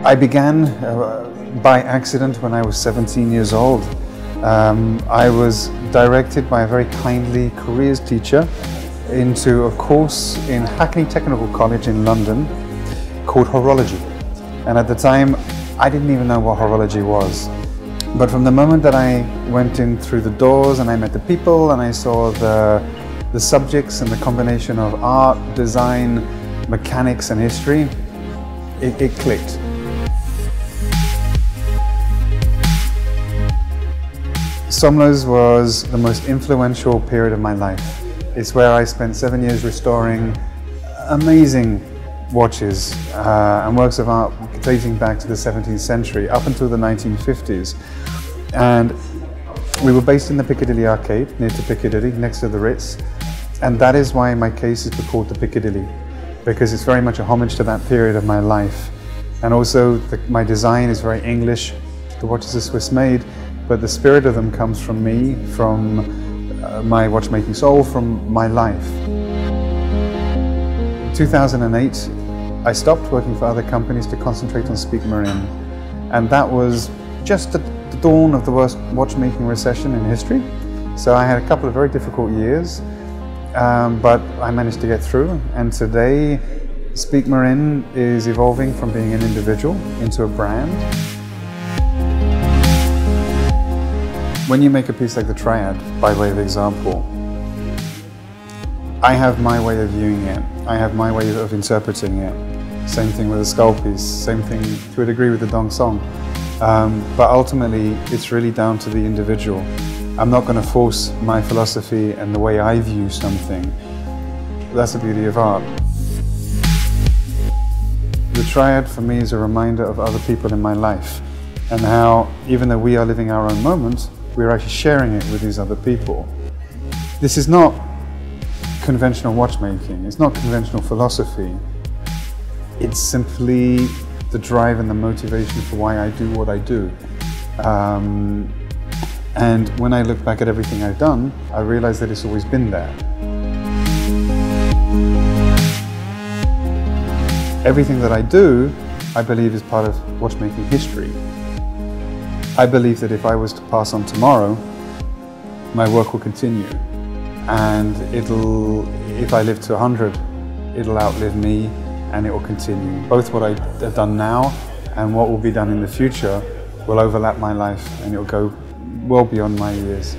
I began by accident when I was 17 years old. I was directed by a very kindly careers teacher into a course in Hackney Technical College in London called horology. And at the time, I didn't even know what horology was. But from the moment that I went in through the doors and I met the people and I saw the subjects and the combination of art, design, mechanics and history, it clicked. Somlo's was the most influential period of my life. It's where I spent 7 years restoring amazing watches and works of art dating back to the 17th century up until the 1950s. And we were based in the Piccadilly Arcade, near to Piccadilly, next to the Ritz. And that is why my case is called the Piccadilly, because it's very much a homage to that period of my life. And also my design is very English. The watches are Swiss made, but the spirit of them comes from me, from my watchmaking soul, from my life. In 2008, I stopped working for other companies to concentrate on Speake Marin. And that was just the dawn of the worst watchmaking recession in history. So I had a couple of very difficult years, but I managed to get through. And today, Speake Marin is evolving from being an individual into a brand. When you make a piece like the Triad, by way of example, I have my way of viewing it. I have my way of interpreting it. Same thing with a skull piece, same thing to a degree with the Dong Song. But ultimately, it's really down to the individual. I'm not going to force my philosophy and the way I view something. That's the beauty of art. The Triad for me is a reminder of other people in my life and how, even though we are living our own moment, we're actually sharing it with these other people. This is not conventional watchmaking, it's not conventional philosophy. It's simply the drive and the motivation for why I do what I do. And when I look back at everything I've done, I realize that it's always been there. Everything that I do, I believe, is part of watchmaking history. I believe that if I was to pass on tomorrow, my work will continue. And if I live to 100, it'll outlive me and it will continue. Both what I've done now and what will be done in the future will overlap my life and it'll go well beyond my years.